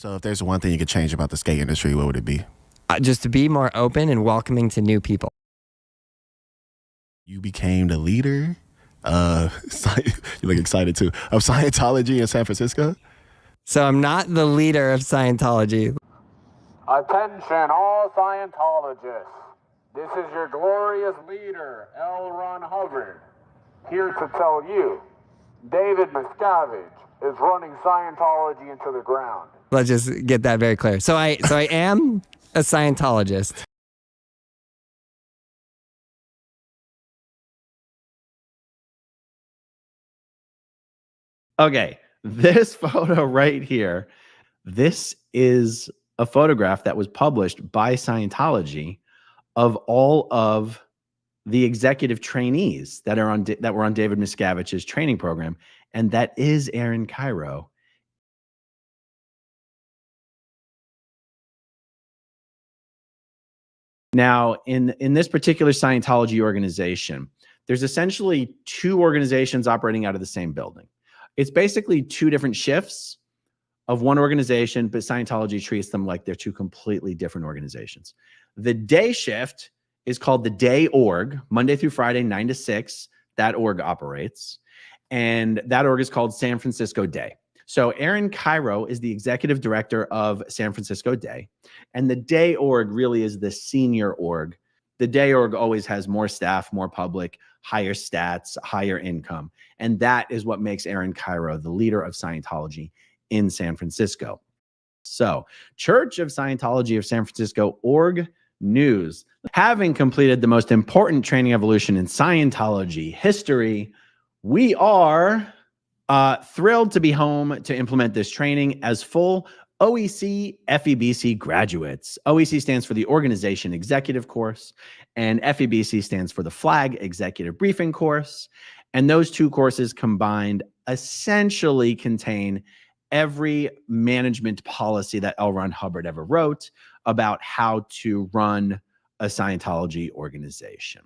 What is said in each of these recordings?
So if there's one thing you could change about the skate industry, what would it be? Just to be more open and welcoming to new people. You became the leader, you look excited too, of Scientology in San Francisco? So I'm not the leader of Scientology. Attention all Scientologists. This is your glorious leader, L. Ron Hubbard, here to tell you, David Miscavige is running Scientology into the ground. Let's just get that very clear. So I am a Scientologist. Okay, this photo right here, this is a photograph that was published by Scientology of all of the executive trainees that were on David Miscavige's training program, and that is Aaron Kyro. Now, in this particular Scientology organization, there's essentially two organizations operating out of the same building. It's basically two different shifts of one organization, but Scientology treats them like they're two completely different organizations. The day shift is called the Day Org, Monday through Friday, 9 to 6. That org operates. And that org is called San Francisco Day. So Aaron Kyro is the executive director of San Francisco Day. And the Day Org really is the senior org. The Day Org always has more staff, more public, higher stats, higher income. And that is what makes Aaron Kyro the leader of Scientology in San Francisco. So, Church of Scientology of San Francisco org news. Having completed the most important training evolution in Scientology history, we are thrilled to be home to implement this training as full OEC FEBC graduates. OEC stands for the Organization Executive Course, and FEBC stands for the Flag Executive Briefing Course. And those two courses combined essentially contain every management policy that L. Ron Hubbard ever wrote about how to run a Scientology organization.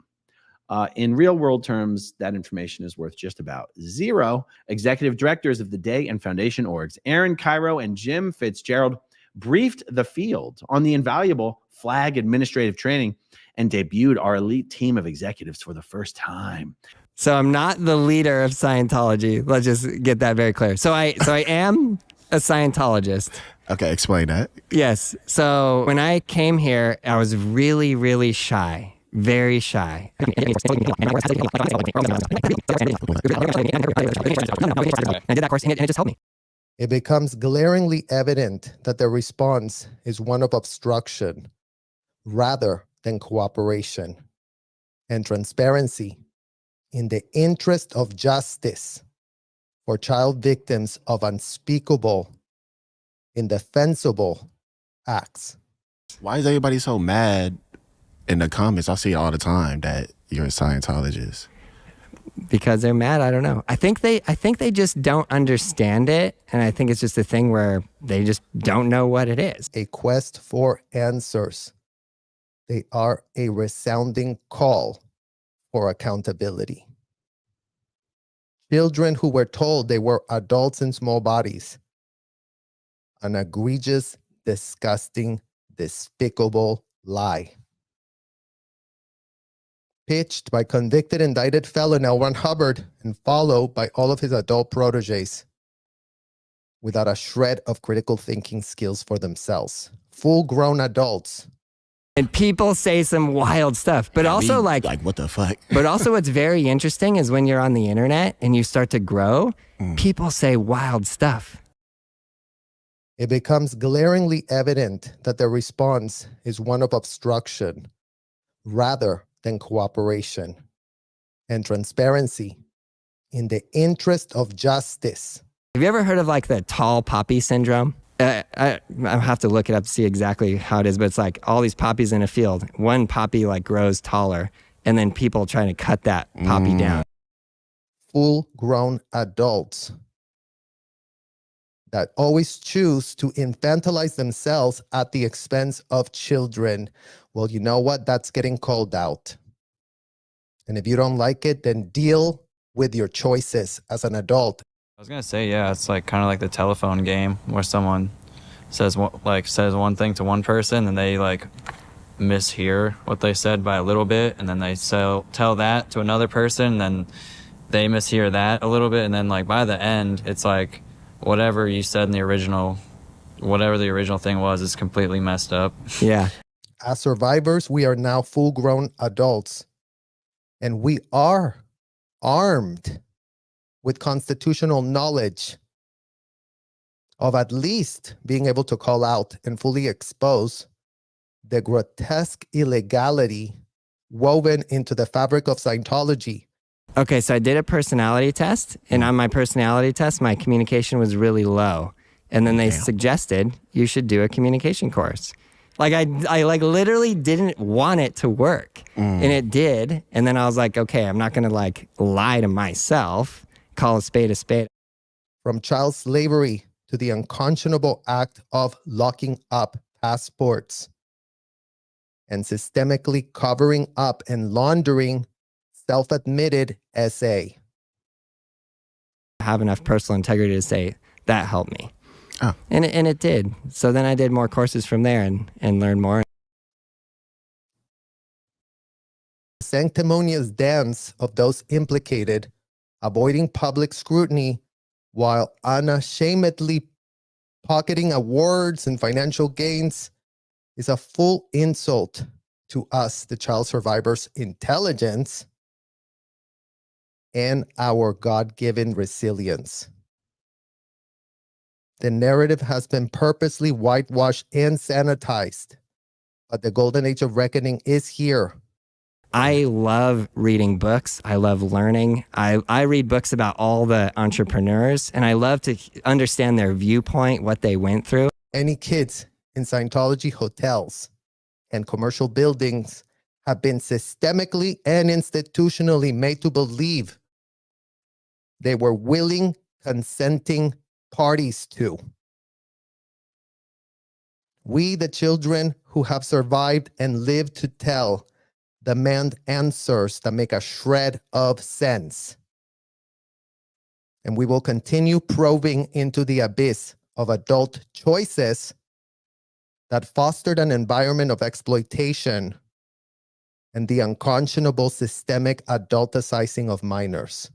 In real world terms, that information is worth just about zero. Executive directors of the Day and Foundation orgs, Aaron Kyro and Jim Fitzgerald, briefed the field on the invaluable Flag administrative training and debuted our elite team of executives for the first time. So I'm not the leader of Scientology. Let's just get that very clear. So I am a Scientologist. Okay, explain that. Yes. So when I came here, I was really, really shy. Very shy. I did that course and it just helped me. It becomes glaringly evident that the response is one of obstruction rather than cooperation and transparency in the interest of justice for child victims of unspeakable, indefensible acts. Why is everybody so mad in the comments? I see it all the time that you're a Scientologist. Because they're mad, I don't know. I think they just don't understand it, and I think it's just a thing where they just don't know what it is. A quest for answers. They are a resounding call for accountability. Children who were told they were adults in small bodies. An egregious, disgusting, despicable lie. Pitched by convicted indicted felon L. Ron Hubbard and followed by all of his adult proteges without a shred of critical thinking skills for themselves. Full-grown adults. And people say some wild stuff, but also like what the fuck? But also what's very interesting is when you're on the internet and you start to grow, people say wild stuff. It becomes glaringly evident that the response is one of obstruction rather than cooperation and transparency in the interest of justice. Have you ever heard of like the tall poppy syndrome? I have to look it up to see exactly how it is, but it's like all these poppies in a field. One poppy like grows taller, and then people trying to cut that poppy down. Full-grown adults that always choose to infantilize themselves at the expense of children. Well, you know what? That's getting called out. And if you don't like it, then deal with your choices as an adult. I was going to say, yeah, it's like kind of like the telephone game where someone says one thing to one person, and they like mishear what they said by a little bit, and then they tell that to another person, and then they mishear that a little bit, and then like by the end, it's like whatever you said in the original, whatever the original thing was, is completely messed up. Yeah. As survivors, we are now full-grown adults, and we are armed with constitutional knowledge of at least being able to call out and fully expose the grotesque illegality woven into the fabric of Scientology. Okay, so I did a personality test, and on my personality test, my communication was really low. And then they suggested you should do a communication course. Like I like literally didn't want it to work, and it did. And then I was like, okay, I'm not gonna like lie to myself, call a spade a spade. From child slavery to the unconscionable act of locking up passports and systemically covering up and laundering self-admitted SA. Have enough personal integrity to say that helped me. Oh. And it did. So then I did more courses from there and learned more. Sanctimonious dance of those implicated, avoiding public scrutiny while unashamedly pocketing awards and financial gains is a full insult to us, the child survivors' intelligence and our God-given resilience. The narrative has been purposely whitewashed and sanitized, but the golden age of reckoning is here. I love reading books. I love learning. I read books about all the entrepreneurs, and I love to understand their viewpoint, what they went through. Any kids in Scientology hotels and commercial buildings have been systemically and institutionally made to believe they were willing, consenting parties to. We, the children who have survived and lived to tell, demand answers that make a shred of sense. And we will continue probing into the abyss of adult choices that fostered an environment of exploitation and the unconscionable systemic adulticizing of minors.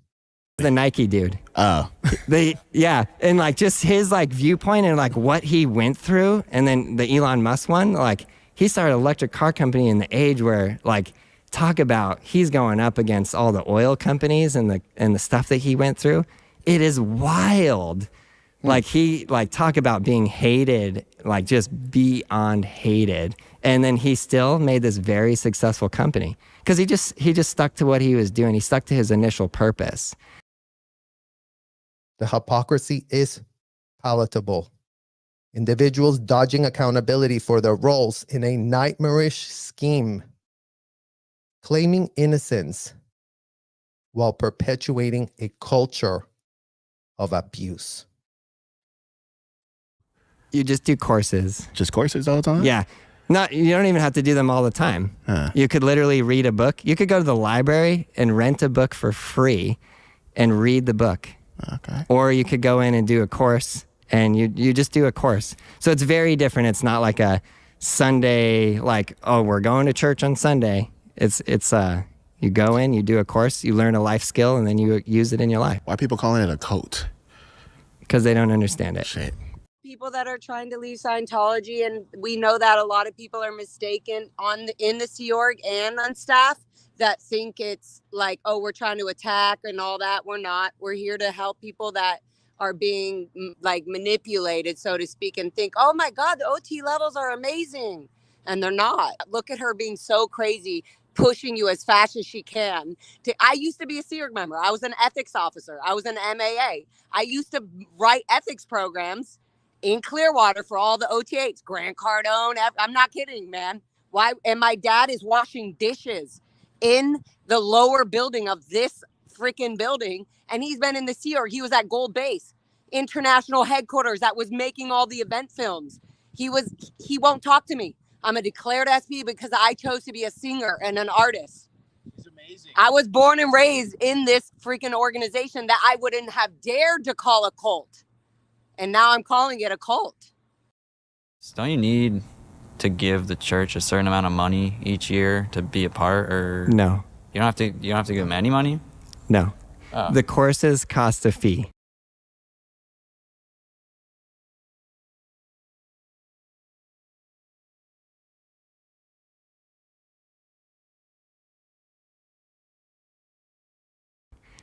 The Nike dude. Oh. And like just his like viewpoint and like what he went through, and then the Elon Musk one, like he started an electric car company in the age where like talk about he's going up against all the oil companies and the stuff that he went through. It is wild. Like he like talk about being hated, like just beyond hated. And then he still made this very successful company because he just stuck to what he was doing. He stuck to his initial purpose. The hypocrisy is palatable. Individuals dodging accountability for their roles in a nightmarish scheme, claiming innocence while perpetuating a culture of abuse. You just do courses. Just courses all the time? Yeah. You don't even have to do them all the time. You could literally read a book. You could go to the library and rent a book for free and read the book. Okay. Or you could go in and do a course, and you just do a course. So it's very different. It's not like a Sunday, like, oh, we're going to church on Sunday. It's you go in, you do a course, you learn a life skill, and then you use it in your life. Why are people calling it a cult? Because they don't understand it. Shit. People that are trying to leave Scientology, and we know that a lot of people are mistaken in the Sea Org and on staff that think it's like, oh, we're trying to attack and all that. We're not. We're here to help people that are being like manipulated, so to speak, and think, oh my God, the OT levels are amazing. And they're not. Look at her being so crazy, pushing you as fast as she can. I used to be a Sea Org member. I was an ethics officer. I was an MAA. I used to write ethics programs in Clearwater for all the OTAs, Grant Cardone. I'm not kidding, man. Why? And my dad is washing dishes in the lower building of this freaking building. And he's been in the Sea Org. He was at Gold Base, international headquarters that was making all the event films. He won't talk to me. I'm a declared SP because I chose to be a singer and an artist. It's amazing. I was born and raised in this freaking organization that I wouldn't have dared to call a cult. And now I'm calling it a cult. So don't you need to give the church a certain amount of money each year to be a part, or No, you don't have to give them any money? no. Oh. The courses cost a fee.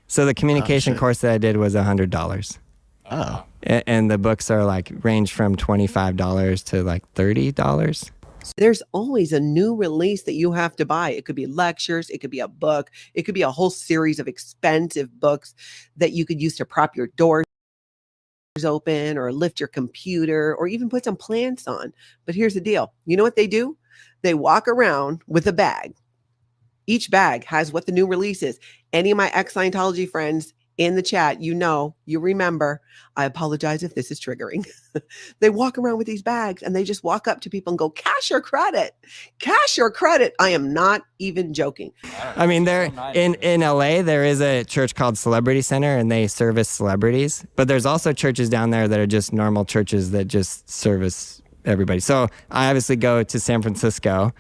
So the communication shit. course that I did was $100. Oh. And the books are like range from $25 to like $30. There's always a new release that you have to buy. It could be lectures, it could be a book, it could be a whole series of expensive books that you could use to prop your doors open or lift your computer or even put some plants on. But here's the deal. You know what they do? They walk around with a bag. Each bag has what the new release is. Any of my ex-Scientology friends in the chat, you remember. I apologize if this is triggering. They walk around with these bags and they just walk up to people and go, cash or credit, cash or credit. I am not even joking. I mean, there in LA, there is a church called Celebrity Center and they service celebrities. But there's also churches down there that are just normal churches that just service everybody. So I obviously go to San Francisco.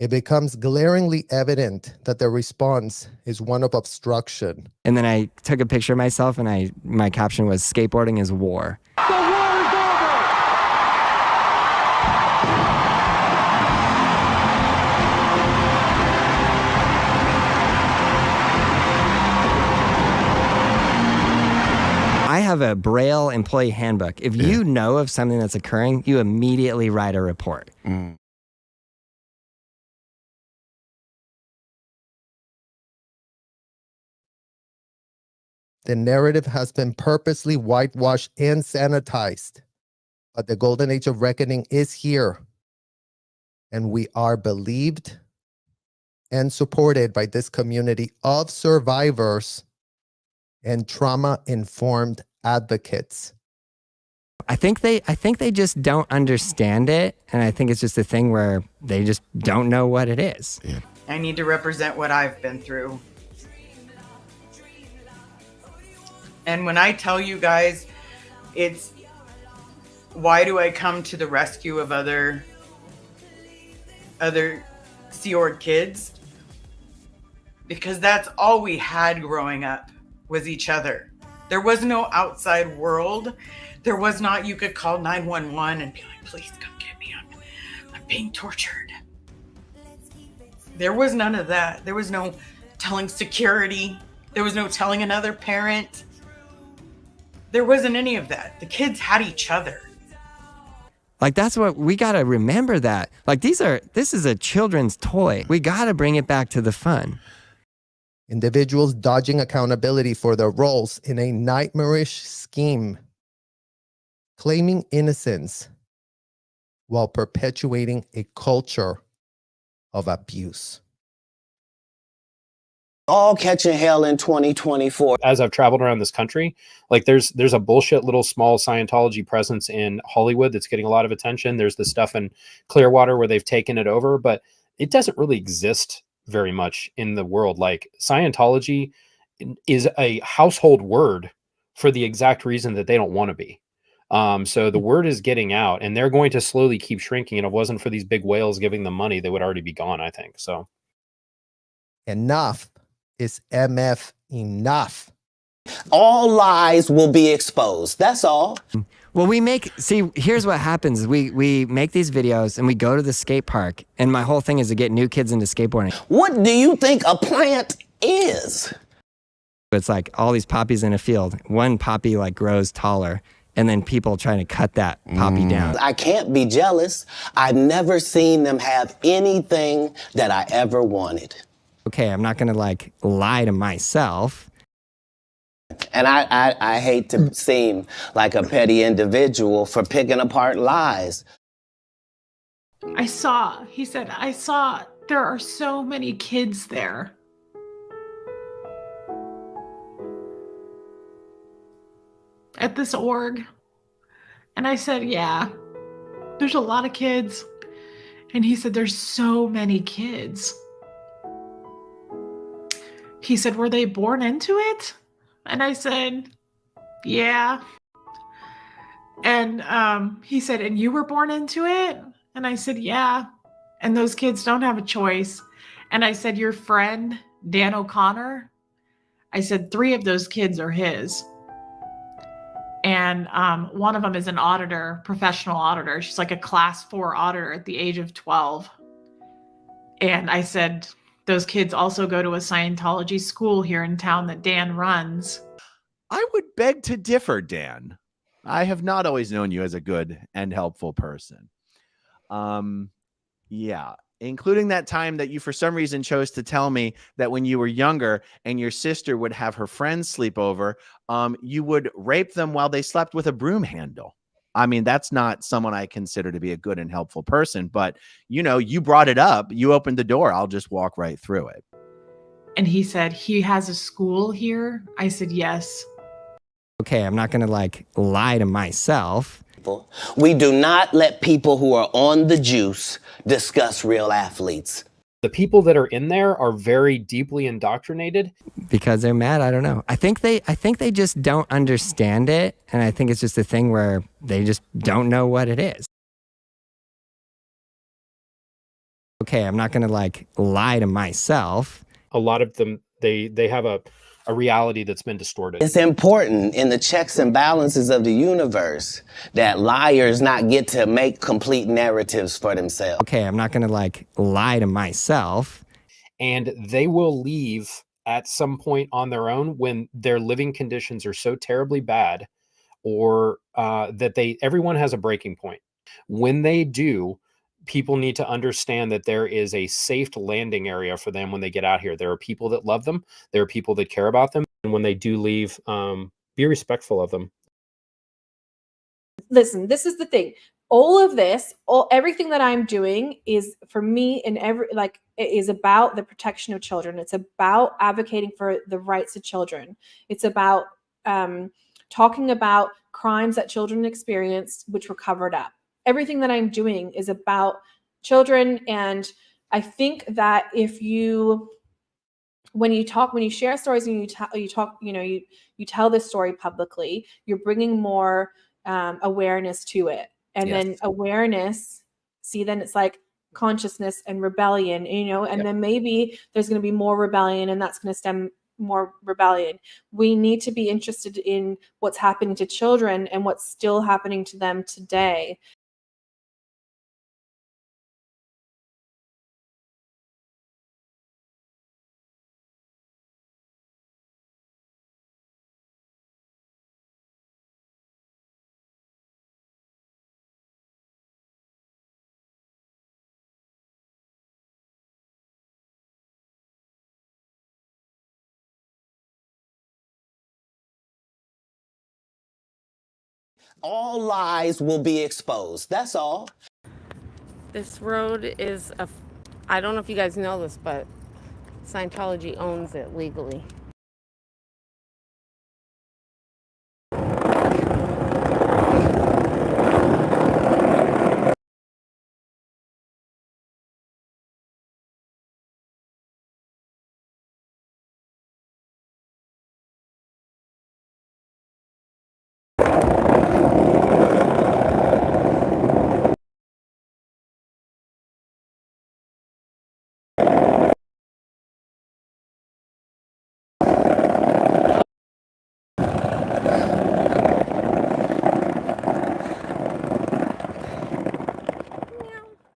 It becomes glaringly evident that the response is one of obstruction. And then I took a picture of myself and my caption was, skateboarding is war. I have a Braille employee handbook. If you know of something that's occurring, you immediately write a report. Mm. The narrative has been purposely whitewashed and sanitized, but the golden age of reckoning is here, and we are believed and supported by this community of survivors and trauma-informed advocates. I think they just don't understand it, and I think it's just a thing where they just don't know what it is. Yeah. I need to represent what I've been through. And when I tell you guys, it's why do I come to the rescue of other Sea Org kids? Because that's all we had growing up was each other. There was no outside world. There was not, you could call 911 and be like, please come get me. I'm being tortured. There was none of that. There was no telling security. There was no telling another parent. There wasn't any of that. The kids had each other. Like, that's what we got to remember that. Like, this is a children's toy. We got to bring it back to the fun. Individuals dodging accountability for their roles in a nightmarish scheme, claiming innocence while perpetuating a culture of abuse. All catching hell in 2024. As I've traveled around this country, like there's a bullshit little small Scientology presence in Hollywood that's getting a lot of attention. There's the stuff in Clearwater where they've taken it over, but it doesn't really exist very much in the world. Like, Scientology is a household word for the exact reason that they don't want to be. So the word is getting out, and they're going to slowly keep shrinking. And if it wasn't for these big whales giving them money, they would already be gone, I think. So Enough is MF enough. All lies will be exposed. That's all. Well, here's what happens. We make these videos and we go to the skate park, and my whole thing is to get new kids into skateboarding. What do you think a plant is? It's like all these poppies in a field. One poppy like grows taller, and then people trying to cut that poppy down. I can't be jealous. I've never seen them have anything that I ever wanted. Okay, I'm not gonna like lie to myself. And I hate to seem like a petty individual for picking apart lies. He said, I saw there are so many kids there. At this org. And I said, yeah, there's a lot of kids. And he said, there's so many kids. He said, were they born into it? And I said, yeah. And he said, and you were born into it? And I said, yeah. And those kids don't have a choice. And I said, your friend, Dan O'Connor, I said, 3 of those kids are his. And one of them is an auditor, professional auditor. She's like a class 4 auditor at the age of 12. And I said, those kids also go to a Scientology school here in town that Dan runs. I would beg to differ, Dan. I have not always known you as a good and helpful person. Yeah, including that time that you, for some reason, chose to tell me that when you were younger and your sister would have her friends sleep over, you would rape them while they slept with a broom handle. I mean, that's not someone I consider to be a good and helpful person, but you know, you brought it up, you opened the door, I'll just walk right through it. And he said, he has a school here? I said, yes. Okay, I'm not going to like lie to myself. We do not let people who are on the juice discuss real athletes. The people that are in there are very deeply indoctrinated because they're mad. I don't know. I think they just don't understand it. And I think it's just a thing where they just don't know what it is. Okay, I'm not going to like lie to myself. A lot of them, they have a reality that's been distorted. It's important in the checks and balances of the universe that liars not get to make complete narratives for themselves. Okay, I'm not going to like lie to myself. And they will leave at some point on their own when their living conditions are so terribly bad, or that everyone has a breaking point. When they do, people need to understand that there is a safe landing area for them when they get out here. There are people that love them. There are people that care about them. And when they do leave, be respectful of them. Listen, this is the thing. All of this, everything that I'm doing is for me, and it is about the protection of children. It's about advocating for the rights of children. It's about talking about crimes that children experienced, which were covered up. Everything that I'm doing is about children. And I think that when you share stories and you tell this story publicly, you're bringing more awareness to it. And Yes. then awareness, then it's like consciousness and rebellion, and then maybe there's going to be more rebellion, and that's going to stem more rebellion. We need to be interested in what's happening to children and what's still happening to them today. All lies will be exposed. That's all. This road is I don't know if you guys know this, but Scientology owns it legally.